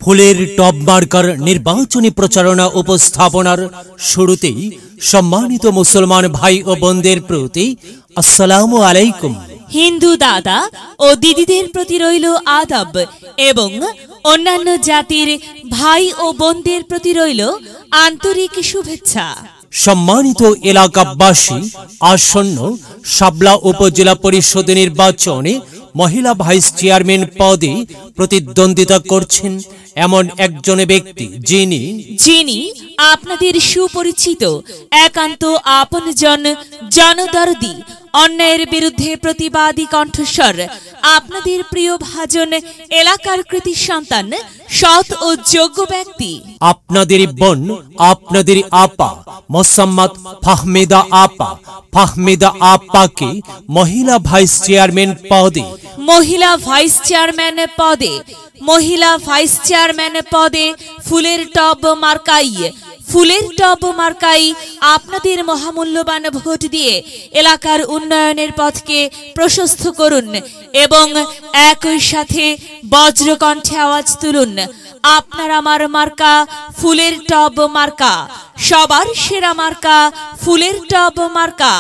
ফুলের টব মার্কার নির্বাচনী প্রচারণা উপস্থাপনার শুরুতেই সম্মানিত মুসলমান ভাই ও বোনদের প্রতি আসসালামু আলাইকুম। হিন্দু দাদা ও দিদিদের প্রতি রইল আদাব এবং অন্যান্য জাতির ভাই ও বোনদের প্রতি রইল আন্তরিক শুভেচ্ছা। সম্মানিত এলাকাবাসী, আসন্ন শাবলা উপজেলা পরিষদ নির্বাচনে মহিলা ভাইস চেয়ারম্যান পদে প্রতিদ্বন্দ্বিতা করছেন এমন একজন ব্যক্তি যিনি আপনাদের সুপরিচিত একান্ত আপনজন জনদরদি, অন্যায়ের বিরুদ্ধে প্রতিবাদী কণ্ঠস্বর, আপনাদের প্রিয় ভাজন, এলাকার কৃতি সন্তান, সৎ ও যোগ্য ব্যক্তি, আপনাদের বোন, আপনাদের আপা মোসাম্মদ ফাহমেদা আপাকে মহিলা ভাইস চেয়ারম্যান পদে ফুলের টব মার্কাই আপনাদের মহামূল্যবান ভোট দিয়ে এলাকার উন্নয়নের পথকে প্রশস্ত করুন এবং একই সাথে বজ্রকণ্ঠে আওয়াজ তুলুন, আপনার আমার মার্কা ফুলের টব মার্কা, সবার সেরা মার্কা ফুলের টব মার্কা,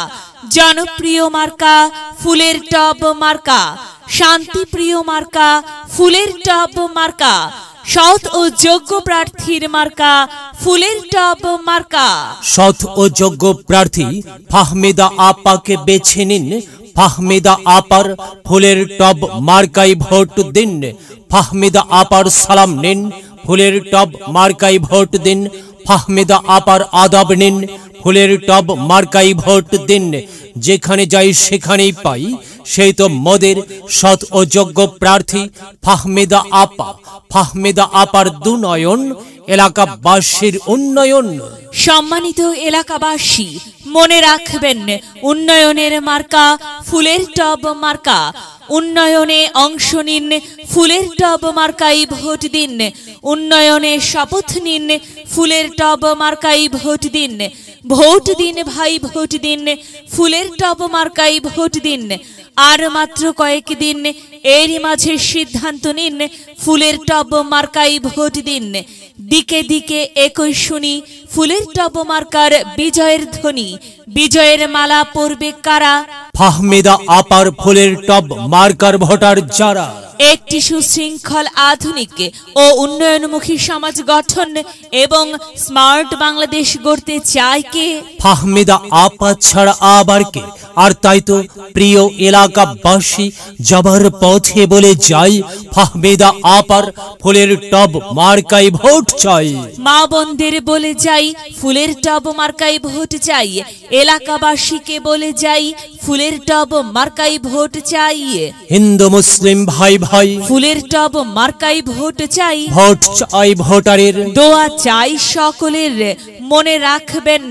জনপ্রিয় মার্কা ফুলের টব মার্কা, শান্তিপ্রিয় মার্কা ফুলের টব মার্কা, সৎ ও যোগ্য প্রার্থীর মার্কা ফুলের টব মার্কা। সৎ ও যোগ্য প্রার্থী ফাহমেদা আপাকে বেছে নিন। ফাহমেদা আপার ফুলের টব মার্কায় ভোট দিন। ফাহমেদা আপার সালাম নিন, ফুলের টব মার্কায় ভোট দিন। ফাহমেদা আপার আদাব নিন, ফুলের টব মার্কায় ভোট দিন। যেখানে যাই সেখানেই পাই সেই তো মদের সৎ ও যোগ্য প্রার্থী ফাহমেদা আপার দুনয়ন, এলাকাবাসীর উন্নয়ন। সম্মানিত এলাকাবাসী, মনে রাখবেন, উন্নয়নের মার্কা ফুলের টব মার্কা। উন্নয়নে অংশ নিন, ফুলের টব মার্কাই ভোট দিন। উন্নয়নে শপথ নিন, ফুলের টব মার্কাই ভোট দিন। ভোট দিন ভাই, ভোট দিন, ফুলের টব মার্কাই ভোট দিন। আর মাত্র কয়েকদিন, এরই মাঝে সিদ্ধান্ত নিন, ফুলের টব মার্কাই ভোট দিন। দিকে দিকে একই শুনি ফুলের টব মার্কার বিজয়ের ধ্বনি। বিজয়ের মালা পরবে কারা? ফাহমেদা আপার ফুলের টব মার্কার ভোটার যারা। একটি সুশৃঙ্খল, আধুনিক ও উন্নয়নমুখী সমাজ গঠন এবং স্মার্ট বাংলাদেশ গড়তে চায় কে? ফাহমেদা আপা ছাড়া আবার কে? আর তাই তো প্রিয় এলাকাবাসী, যাবার পথে বলে যাই, ফাহমেদা আপার ফুলের টব মার্কাই ভোট চাই। মা বোনদের বলে যাই, ফুলের টব মার্কাই ভোট চাই। এলাকাবাসীকে বলে যাই, ফুলের টব মার্কাই ভোট চাই। হিন্দু মুসলিম ভাই ভাই, ফুলের টব মার্কাই ভোট চাই। ভোট চাই ভোটারের, দোয়া চাই সকলের। মনে রাখবেন,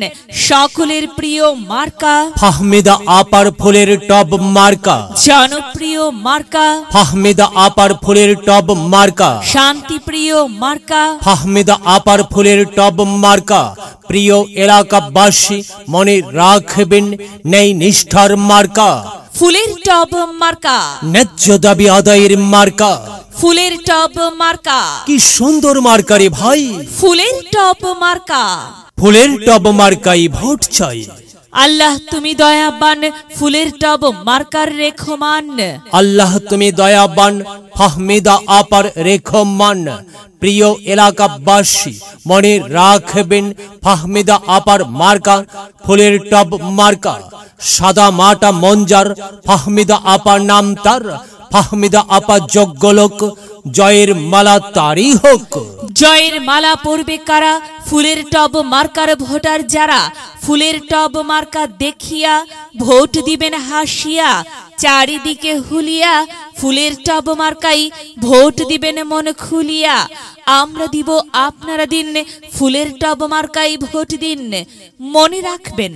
সকলের প্রিয় মার্কা ফাহমেদা আপার ফুলের টব মার্কা, জনপ্রিয় মার্কা ফাহমেদা আপার ফুলের টব মার্কা, শান্তিপ্রিয় মার্কা ফাহমেদা আপার ফুলের টব মার্কা। প্রিয় এলাকাবাসী, মনে রাখবেন, ন্যায় নিষ্ঠার মার্কা ফুলের টব মার্কা, ন্যায্য দাবি আদায়ের মার্কা ফুলের টব মার্কা। কি সুন্দর মার্কা রে ভাই! ফুলের টব মার্কা, ফুলের টব মার্কাই ভোট চাই। আল্লাহ তুমি দয়াবান, ফুলের টব মার্কার রেখমান। আল্লাহ তুমি দয়াবান, ফাহমেদা আপার রেখমান। প্রিয় এলাকাবাসী, মনে রাখবেন, ফাহমেদা আপার মার্কা ফুলের টব মার্কা। সাদা মাটা মঞ্জার ফাহমেদা আপার নাম তার। ফাহমেদা আপা যোগ্য লোক, জয়ের মালা তারই হোক। জয়ের মালা পরবে কারা? ফুলের টব মার্কার ভোটার যারা। ফুলের টব মার্কা দেখিয়া ভোট দিবেন হাসিয়া, চারিদিকে হুলিয়া ফুলের টব মার্কাই ভোট দিবেন মন খুলিয়া। আমরা দিব, আপনারা দিন, ফুলের টব মার্কাই ভোট দিন। মনে রাখবেন,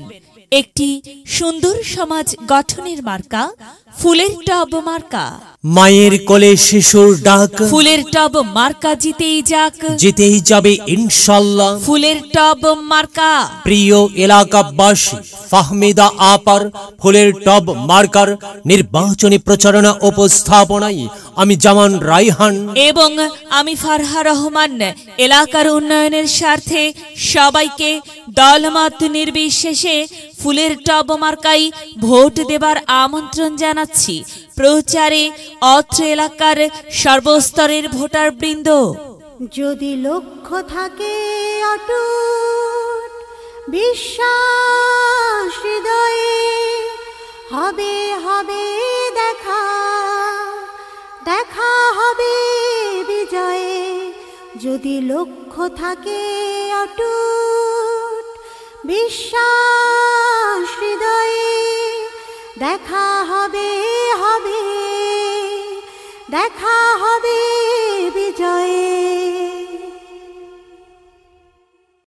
একটি সুন্দর সমাজ গঠনের মার্কা ফুলের টব মার্কা। মায়ের কোলে শিশুর ডাক, ফুলের টব মার্কা জিতেই যাক, জিতেই যাবে ইনশাল্লাহ। ফুলের টব মার্কা। প্রিয় এলাকাবাসী, ফাহমিদা আপার ফুলের টব মার্কার নির্বাচনী প্রচারণা উপস্থাপনায় আমি জামান রাইহান এবং আমি ফারহা রহমান এলাকার উন্নয়নের স্বার্থে সবাইকে দলমত নির্বিশেষে ফুলের টব মার্কাই ভোট দেবার আমন্ত্রণ জানাচ্ছি। প্রচারে অত্র এলাকার সর্বস্তরের ভোটারবৃন্দ। যদি লক্ষ্য থাকে অটুট বিশ্বাস হৃদয়ে, হবে হবে দেখা, দেখা হবে বিজয়ে। যদি লক্ষ্য থাকে অটুট বিশ্বাস হৃদয়ে, দেখা হবে হবে, দেখা হবে